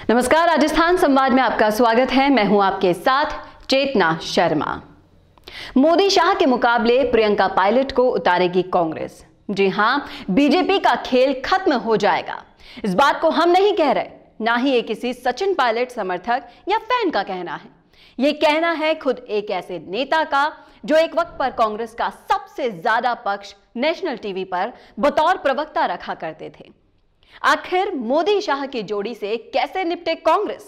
नमस्कार, राजस्थान संवाद में आपका स्वागत है। मैं हूं आपके साथ चेतना शर्मा। मोदी शाह के मुकाबले प्रियंका पायलट को उतारेगी कांग्रेस। जी हां, बीजेपी का खेल खत्म हो जाएगा। इस बात को हम नहीं कह रहे, ना ही ये किसी सचिन पायलट समर्थक या फैन का कहना है। ये कहना है खुद एक ऐसे नेता का जो एक वक्त पर कांग्रेस का सबसे ज्यादा पक्ष नेशनल टीवी पर बतौर प्रवक्ता रखा करते थे। आखिर मोदी शाह की जोड़ी से कैसे निपटे कांग्रेस?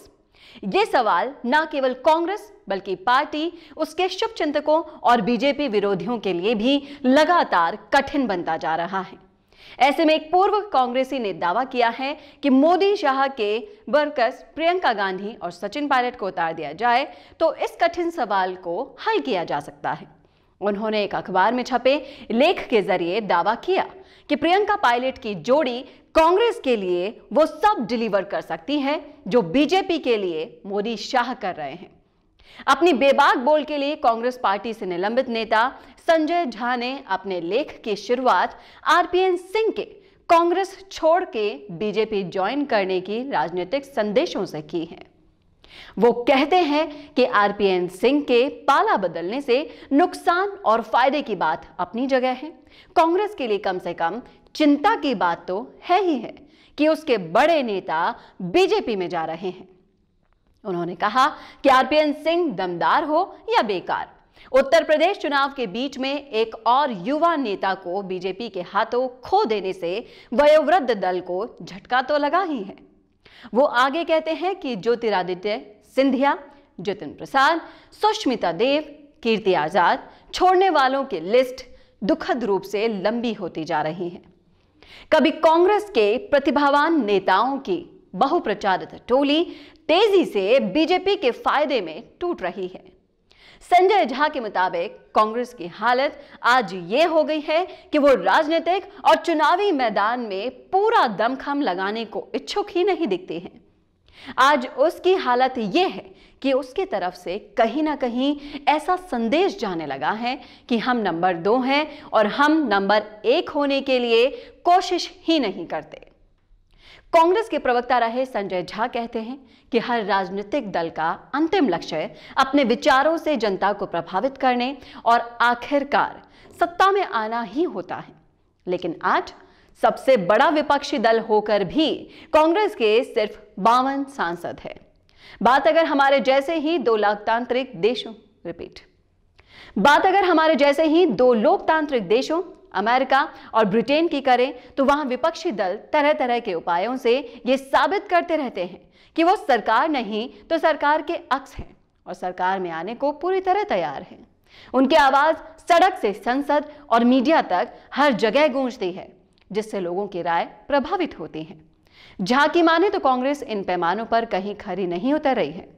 ये सवाल न केवल कांग्रेस बल्कि पार्टी, उसके शुभचिंतकों और बीजेपी विरोधियों के लिए भी लगातार कठिन बनता जा रहा है। ऐसे में एक पूर्व कांग्रेसी ने दावा किया है कि मोदी शाह के वर्कर्स प्रियंका गांधी और सचिन पायलट को उतार दिया जाए तो इस कठिन सवाल को हल किया जा सकता है। उन्होंने एक अखबार में छपे लेख के जरिए दावा किया कि प्रियंका पायलट की जोड़ी कांग्रेस के लिए वो सब डिलीवर कर सकती है जो बीजेपी के लिए मोदी शाह कर रहे हैं। अपनी बेबाक बोल के लिए कांग्रेस पार्टी से निलंबित नेता संजय झा ने अपने लेख की शुरुआत आरपीएन सिंह के कांग्रेस छोड़ के बीजेपी ज्वाइन करने की राजनीतिक संदेशों से की है। वो कहते हैं कि आरपीएन सिंह के पाला बदलने से नुकसान और फायदे की बात अपनी जगह है। कांग्रेस के लिए कम से कम चिंता की बात तो है ही है कि उसके बड़े नेता बीजेपी में जा रहे हैं। उन्होंने कहा कि आरपीएन सिंह दमदार हो या बेकार, उत्तर प्रदेश चुनाव के बीच में एक और युवा नेता को बीजेपी के हाथों खो देने से वयोवृद्ध दल को झटका तो लगा ही है। वो आगे कहते हैं कि ज्योतिरादित्य सिंधिया, जितिन प्रसाद, सुष्मिता देव, कीर्ति आजाद छोड़ने वालों की लिस्ट दुखद रूप से लंबी होती जा रही है। कभी कांग्रेस के प्रतिभावान नेताओं की बहुप्रचारित टोली तेजी से बीजेपी के फायदे में टूट रही है। संजय झा के मुताबिक कांग्रेस की हालत आज ये हो गई है कि वो राजनीतिक और चुनावी मैदान में पूरा दमखम लगाने को इच्छुक ही नहीं दिखती है। आज उसकी हालत ये है कि उसकी तरफ से कहीं ना कहीं ऐसा संदेश जाने लगा है कि हम नंबर 2 हैं और हम नंबर 1 होने के लिए कोशिश ही नहीं करते। कांग्रेस के प्रवक्ता रहे संजय झा कहते हैं कि हर राजनीतिक दल का अंतिम लक्ष्य अपने विचारों से जनता को प्रभावित करने और आखिरकार सत्ता में आना ही होता है। लेकिन आज सबसे बड़ा विपक्षी दल होकर भी कांग्रेस के सिर्फ 52 सांसद है। बात अगर हमारे जैसे ही दो लोकतांत्रिक देशों अमेरिका और ब्रिटेन की करें तो वहां विपक्षी दल तरह तरह के उपायों से यह साबित करते रहते हैं कि वो सरकार नहीं तो सरकार के अक्स हैं और सरकार में आने को पूरी तरह तैयार हैं। उनकी आवाज सड़क से संसद और मीडिया तक हर जगह गूंजती है, जिससे लोगों की राय प्रभावित होती है। झा की माने तो कांग्रेस इन पैमानों पर कहीं खरी नहीं उतर रही है।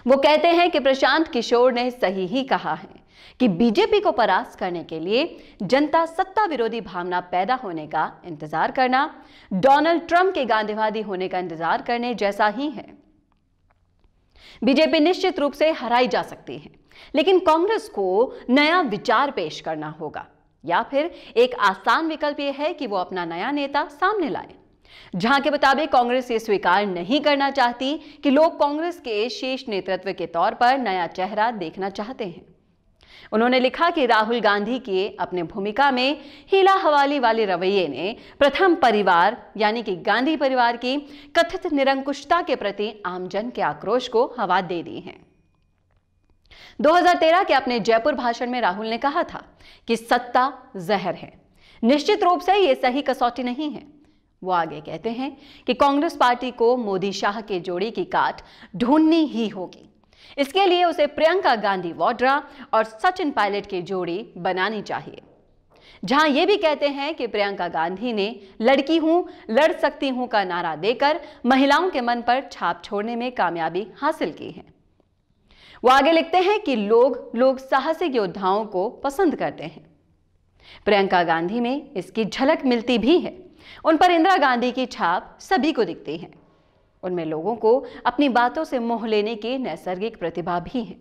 वो कहते हैं कि प्रशांत किशोर ने सही ही कहा है कि बीजेपी को परास्त करने के लिए जनता सत्ता विरोधी भावना पैदा होने का इंतजार करना डोनाल्ड ट्रंप के गांधीवादी होने का इंतजार करने जैसा ही है। बीजेपी निश्चित रूप से हराई जा सकती है, लेकिन कांग्रेस को नया विचार पेश करना होगा या फिर एक आसान विकल्प यह है कि वो अपना नया नेता सामने लाए। झा के मुताबिक कांग्रेस ये स्वीकार नहीं करना चाहती कि लोग कांग्रेस के शीर्ष नेतृत्व के तौर पर नया चेहरा देखना चाहते हैं। उन्होंने लिखा कि राहुल गांधी के अपने भूमिका में हीला हवाली वाले रवैये ने प्रथम परिवार यानी कि गांधी परिवार की कथित निरंकुशता के प्रति आमजन के आक्रोश को हवा दे दी है। 2013 के अपने जयपुर भाषण में राहुल ने कहा था कि सत्ता जहर है। निश्चित रूप से यह सही कसौटी नहीं है। वो आगे कहते हैं कि कांग्रेस पार्टी को मोदी शाह के जोड़ी की काट ढूंढनी ही होगी। इसके लिए उसे प्रियंका गांधी वाड्रा और सचिन पायलट की जोड़ी बनानी चाहिए। जहां ये भी कहते हैं कि प्रियंका गांधी ने लड़की हूं, लड़ सकती हूं का नारा देकर महिलाओं के मन पर छाप छोड़ने में कामयाबी हासिल की है। वो आगे लिखते हैं कि लोग साहसिक योद्धाओं को पसंद करते हैं। प्रियंका गांधी में इसकी झलक मिलती भी है। उन पर इंदिरा गांधी की छाप सभी को दिखती है। उनमें लोगों को अपनी बातों से मोह लेने की नैसर्गिक प्रतिभा भी है।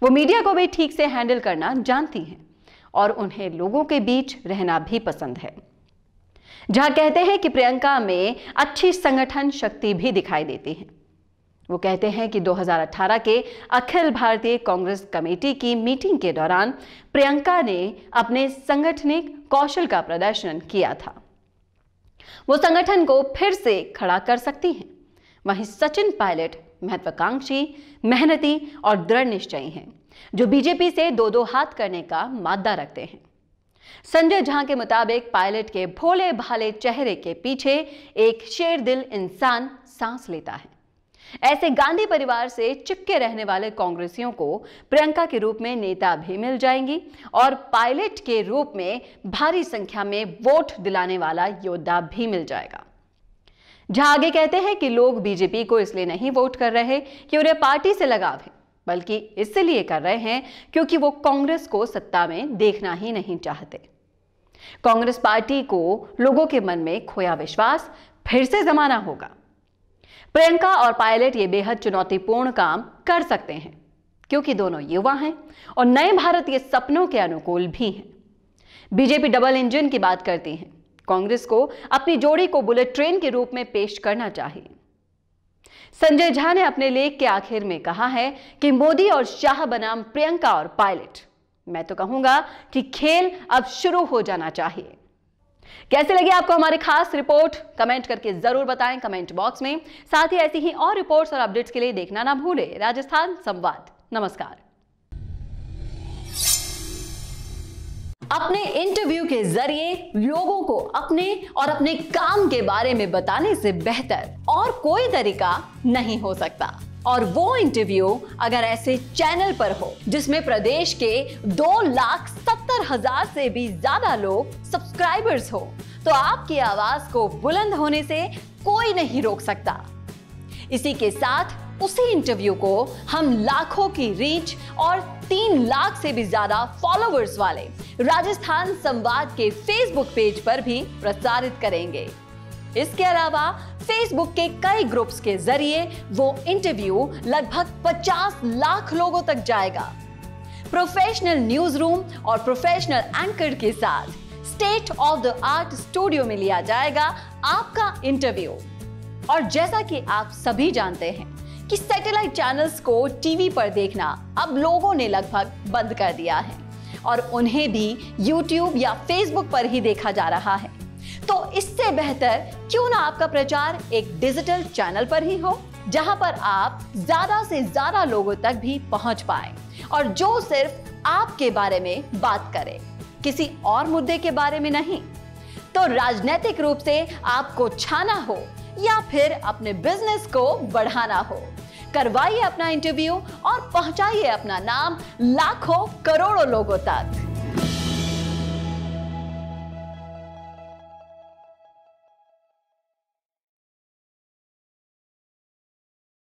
वो मीडिया को भी ठीक से हैंडल करना जानती हैं और उन्हें लोगों के बीच रहना भी पसंद है। जहां कहते हैं कि प्रियंका में अच्छी संगठन शक्ति भी दिखाई देती है। वो कहते हैं कि 2018 के अखिल भारतीय कांग्रेस कमेटी की मीटिंग के दौरान प्रियंका ने अपने सांगठनिक कौशल का प्रदर्शन किया था। वो संगठन को फिर से खड़ा कर सकती हैं। वहीं सचिन पायलट महत्वाकांक्षी, मेहनती और दृढ़ निश्चयी हैं, जो बीजेपी से दो हाथ करने का मादा रखते हैं। संजय झा के मुताबिक पायलट के भोले भाले चेहरे के पीछे एक शेरदिल इंसान सांस लेता है। ऐसे गांधी परिवार से चिपके रहने वाले कांग्रेसियों को प्रियंका के रूप में नेता भी मिल जाएंगी और पायलट के रूप में भारी संख्या में वोट दिलाने वाला योद्धा भी मिल जाएगा। झा आगे कहते हैं कि लोग बीजेपी को इसलिए नहीं वोट कर रहे कि उन्हें पार्टी से लगाव है, बल्कि इसलिए कर रहे हैं क्योंकि वो कांग्रेस को सत्ता में देखना ही नहीं चाहते। कांग्रेस पार्टी को लोगों के मन में खोया विश्वास फिर से जमाना होगा। प्रियंका और पायलट ये बेहद चुनौतीपूर्ण काम कर सकते हैं क्योंकि दोनों युवा हैं और नए भारत के सपनों के अनुकूल भी हैं। बीजेपी डबल इंजन की बात करती है। कांग्रेस को अपनी जोड़ी को बुलेट ट्रेन के रूप में पेश करना चाहिए। संजय झा ने अपने लेख के आखिर में कहा है कि मोदी और शाह बनाम प्रियंका और पायलट, मैं तो कहूंगा कि खेल अब शुरू हो जाना चाहिए। कैसे लगी आपको हमारी खास रिपोर्ट? कमेंट करके जरूर बताएं कमेंट बॉक्स में। साथ ही ऐसी ही और रिपोर्ट्स और अपडेट्स के लिए देखना ना भूलें राजस्थान संवाद। नमस्कार। अपने इंटरव्यू के जरिए लोगों को अपने और अपने काम के बारे में बताने से बेहतर और कोई तरीका नहीं हो सकता। और वो इंटरव्यू अगर ऐसे चैनल पर हो जिसमें प्रदेश के 2,70,000 से भी ज्यादा लोग सब्सक्राइबर्स हो, तो आपकी आवाज को बुलंद होने से कोई नहीं रोक सकता। इसी के साथ उसी इंटरव्यू को हम लाखों की रीच और 3 लाख से भी ज्यादा फॉलोअर्स वाले राजस्थान संवाद के फेसबुक पेज पर भी प्रसारित करेंगे। इसके अलावा फेसबुक के कई ग्रुप्स के जरिए वो इंटरव्यू लगभग 50 लाख लोगों तक जाएगा। प्रोफेशनल न्यूज रूम और प्रोफेशनल एंकर के साथ state of the art studio में लिया जाएगा आपका इंटरव्यू। और जैसा कि आप सभी जानते हैं कि सैटेलाइट चैनल्स को टीवी पर देखना अब लोगों ने लगभग बंद कर दिया है और उन्हें भी YouTube या Facebook पर ही देखा जा रहा है। तो इससे बेहतर क्यों ना आपका प्रचार एक डिजिटल चैनल पर ही हो, जहां पर आप ज्यादा से ज्यादा लोगों तक भी पहुंच पाए और जो सिर्फ आपके बारे में बात करे, किसी और मुद्दे के बारे में नहीं। तो राजनीतिक रूप से आपको छाना हो या फिर अपने बिजनेस को बढ़ाना हो, करवाइए अपना इंटरव्यू और पहुंचाइए अपना नाम लाखों करोड़ों लोगों तक।